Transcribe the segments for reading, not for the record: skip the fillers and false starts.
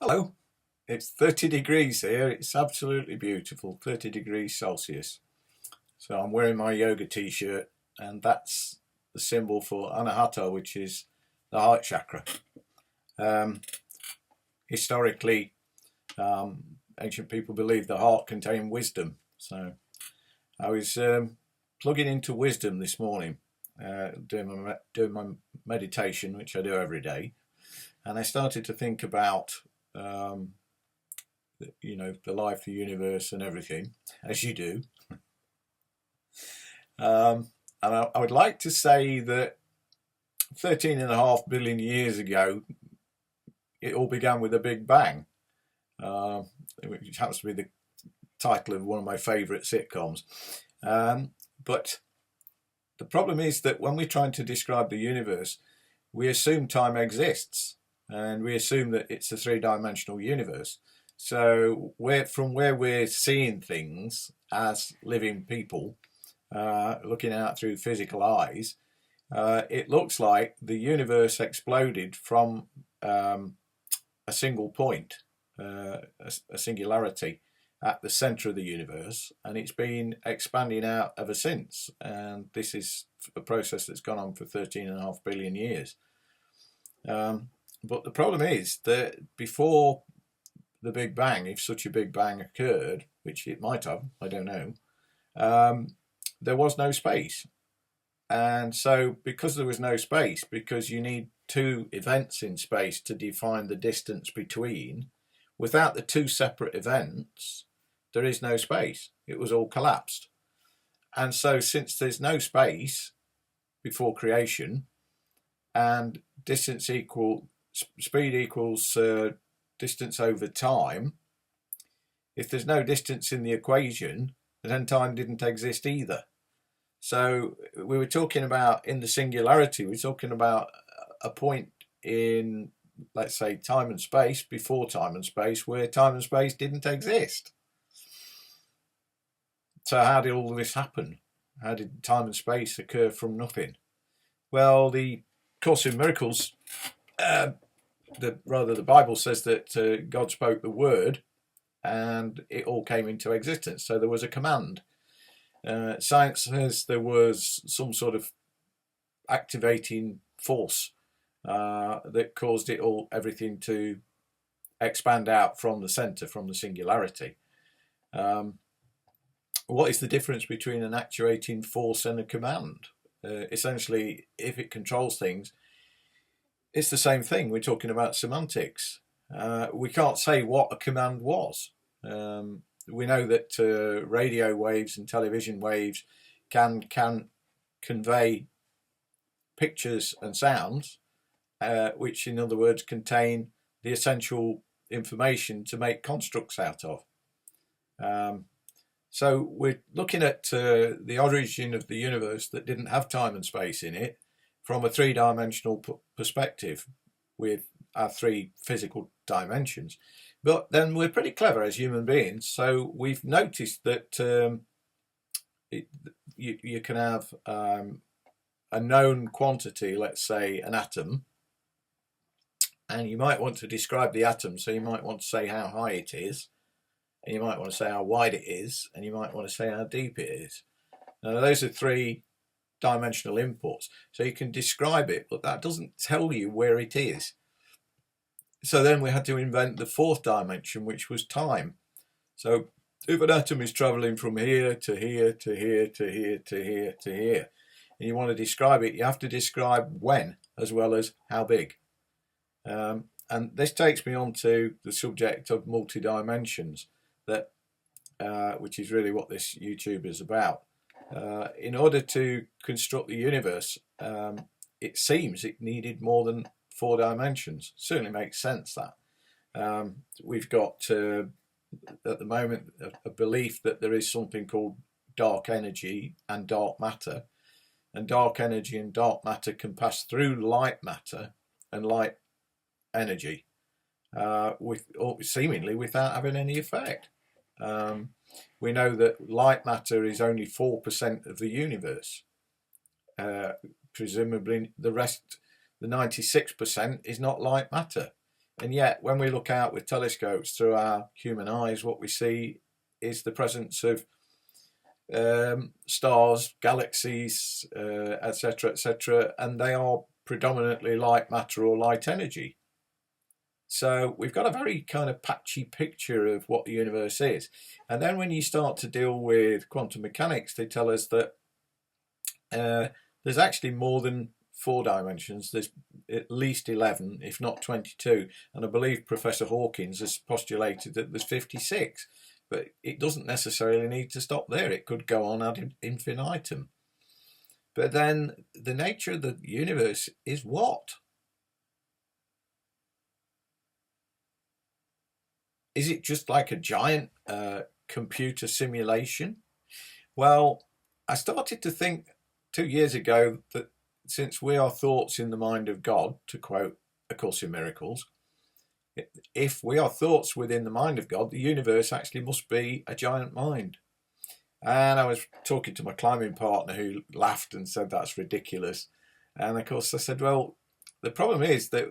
Hello, it's 30 degrees here. It's absolutely beautiful, 30 degrees Celsius. So I'm wearing my yoga t-shirt, and that's the symbol for Anahata, which is the heart chakra. Um, Historically, ancient people believed the heart contained wisdom. So I was plugging into wisdom this morning, doing my meditation, which I do every day, and I started to think about the life, the universe, and everything, as you do. And I would like to say that 13.5 billion years ago, it all began with a Big Bang, which happens to be the title of one of my favourite sitcoms. But the problem is that when we're trying to describe the universe, we assume time exists, and we assume that it's a three-dimensional universe. So from where we're seeing things as living people, looking out through physical eyes, it looks like the universe exploded from a single point, a singularity at the centre of the universe, and it's been expanding out ever since. And this is a process that's gone on for 13.5 billion years. But the problem is that before the Big Bang, if such a Big Bang occurred, which it might have, I don't know, there was no space. And so because there was no space, because you need two events in space to define the distance between, without the two separate events, there is no space. It was all collapsed. And so since there's no space before creation, and speed equals distance over time, if there's no distance in the equation, then time didn't exist either. So we were talking about, in the singularity, we're talking about a point in, let's say, time and space, before time and space, where time and space didn't exist. So how did all this happen? How did time and space occur from nothing? Well, the Course in Miracles, the Bible says that God spoke the word and it all came into existence. So there was a command. Science says there was some sort of activating force that caused everything to expand out from the centre, from the singularity. What is the difference between an actuating force and a command? Essentially, if it controls things, it's the same thing. We're talking about semantics. We can't say what a command was. We know that radio waves and television waves can convey pictures and sounds, which in other words contain the essential information to make constructs out of. So we're looking at the origin of the universe that didn't have time and space in it from a three-dimensional perspective with our three physical dimensions. But then we're pretty clever as human beings, so we've noticed that you can have a known quantity, let's say an atom, and you might want to describe the atom, so you might want to say how high it is, and you might want to say how wide it is, and you might want to say how deep it is. Now those are three-dimensional inputs, so you can describe it, but that doesn't tell you where it is. So then we had to invent the fourth dimension, which was time. So if an atom is travelling from here to here to here to here to here to here, and you want to describe it, you have to describe when as well as how big. And this takes me on to the subject of multi-dimensions, which is really what this YouTube is about. In order to construct the universe, it seems it needed more than 4 dimensions. Certainly makes sense that. We've got at the moment a belief that there is something called dark energy and dark matter, and dark energy and dark matter can pass through light matter and light energy seemingly without having any effect. We know that light matter is only 4% of the universe. Presumably the rest, the 96%, is not light matter. And yet, when we look out with telescopes through our human eyes, what we see is the presence of stars, galaxies, etc., etc., and they are predominantly light matter or light energy. So we've got a very kind of patchy picture of what the universe is. And then when you start to deal with quantum mechanics, they tell us that there's actually more than 4 dimensions. There's at least 11, if not 22. And I believe Professor Hawkins has postulated that there's 56. But it doesn't necessarily need to stop there. It could go on ad infinitum. But then the nature of the universe is what? Is it just like a giant computer simulation? Well, I started to think 2 years ago that since we are thoughts in the mind of God, to quote A Course in Miracles, if we are thoughts within the mind of God, the universe actually must be a giant mind. And I was talking to my climbing partner, who laughed and said that's ridiculous. And of course I said, well, the problem is that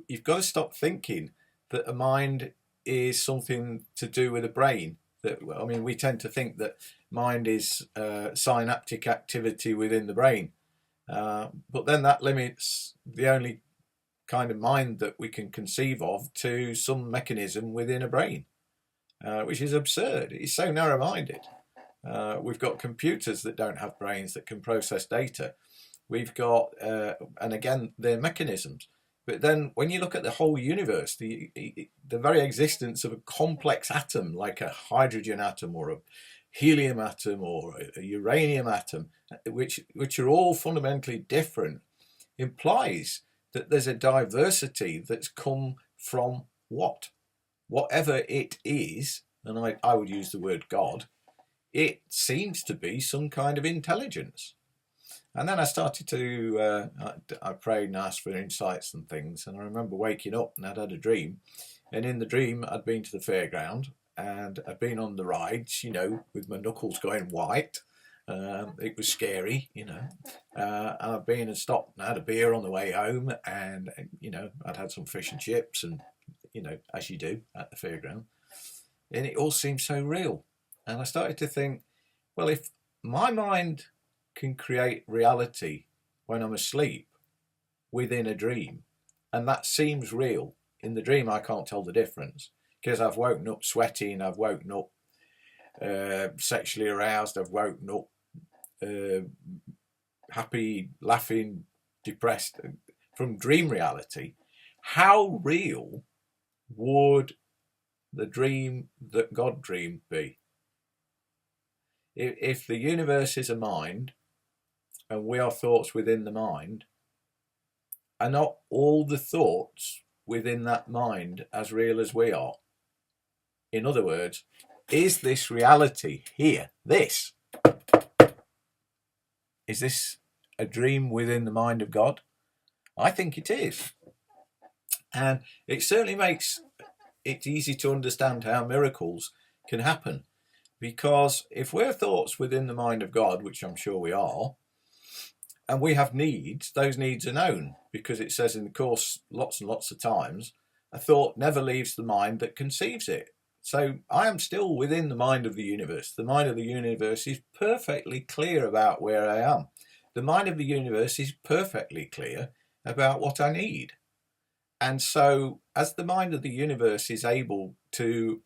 you've got to stop thinking that a mind is something to do with the brain. That, I mean, we tend to think that mind is synaptic activity within the brain, but then that limits the only kind of mind that we can conceive of to some mechanism within a brain, which is absurd. It's so narrow-minded. We've got computers that don't have brains that can process data. We've got, and again, they're mechanisms. But then when you look at the whole universe, the very existence of a complex atom like a hydrogen atom or a helium atom or a uranium atom, which are all fundamentally different, implies that there's a diversity that's come from what? Whatever it is, and I would use the word God, it seems to be some kind of intelligence. And then I started to, I prayed and asked for insights and things. And I remember waking up and I'd had a dream. And in the dream, I'd been to the fairground and I'd been on the rides, you know, with my knuckles going white. It was scary, you know. And I'd been and stopped and had a beer on the way home. And, you know, I'd had some fish and chips and, you know, as you do at the fairground. And it all seemed so real. And I started to think, well, if my mind can create reality when I'm asleep within a dream, and that seems real. In the dream I can't tell the difference because I've woken up sweating, I've woken up sexually aroused, I've woken up happy, laughing, depressed from dream reality. How real would the dream that God dreamed be? If the universe is a mind and we are thoughts within the mind, are not all the thoughts within that mind as real as we are? In other words, is this reality here? Is this a dream within the mind of God? I think it is. And it certainly makes it easy to understand how miracles can happen. Because if we're thoughts within the mind of God, which I'm sure we are, and we have needs, those needs are known, because it says in the Course lots and lots of times, a thought never leaves the mind that conceives it. So I am still within the mind of the universe. The mind of the universe is perfectly clear about where I am. The mind of the universe is perfectly clear about what I need. And so as the mind of the universe is able to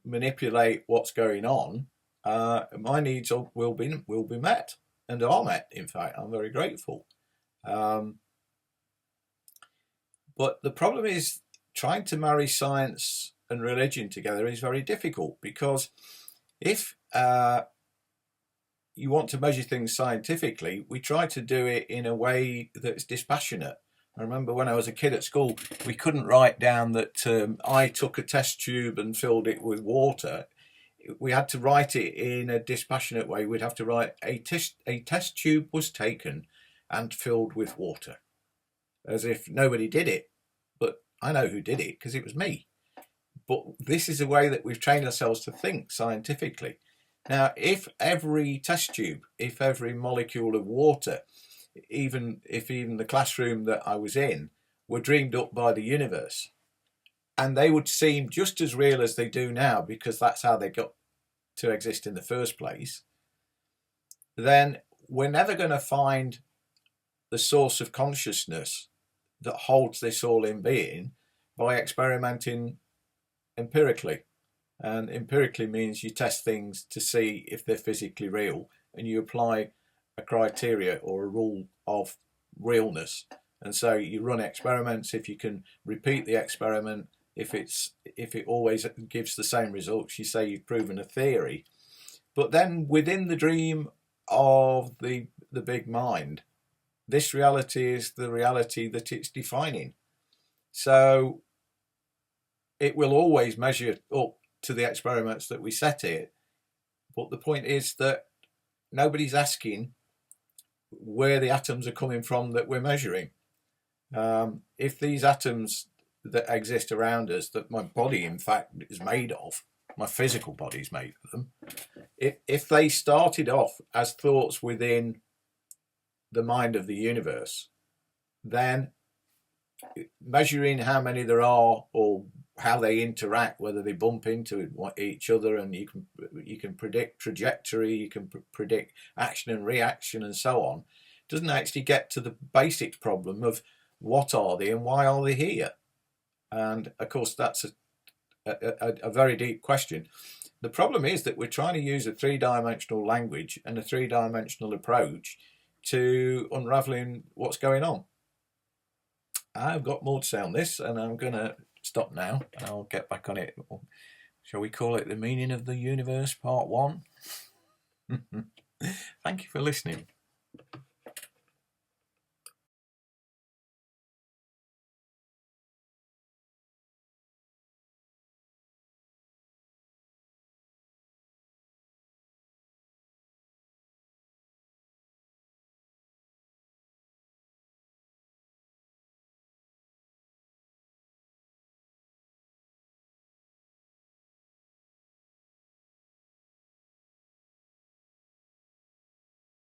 manipulate what's going on, my needs will be met. And are met, in fact. I'm very grateful. But the problem is trying to marry science and religion together is very difficult, because if you want to measure things scientifically, we try to do it in a way that's dispassionate. I remember when I was a kid at school, we couldn't write down that I took a test tube and filled it with water. We had to write it in a dispassionate way. We'd have to write a test tube was taken and filled with water, as if nobody did it. But I know who did it, because it was me. But this is the way that we've trained ourselves to think scientifically. Now, if every test tube, if every molecule of water, even the classroom that I was in, were dreamed up by the universe, and they would seem just as real as they do now because that's how they got to exist in the first place, then we're never going to find the source of consciousness that holds this all in being by experimenting empirically. And empirically means you test things to see if they're physically real, and you apply a criteria or a rule of realness. And so you run experiments. If you can repeat the experiment, if it always gives the same results, you say you've proven a theory. But then within the dream of the big mind, this reality is the reality that it's defining. So it will always measure up to the experiments that we set it. But the point is that nobody's asking where the atoms are coming from that we're measuring. If these atoms that exist around us, that my body in fact is made of, my physical body is made of them, if they started off as thoughts within the mind of the universe, then measuring how many there are or how they interact, whether they bump into each other, and you can predict trajectory, you can predict action and reaction and so on, doesn't actually get to the basic problem of what are they and why are they here. And of course that's a very deep question. The problem is that we're trying to use a three-dimensional language and a three-dimensional approach to unraveling what's going on. I've got more to say on this, and I'm going to stop now and I'll get back on it. Shall we call it The Meaning of the Universe Part 1? Thank you for listening.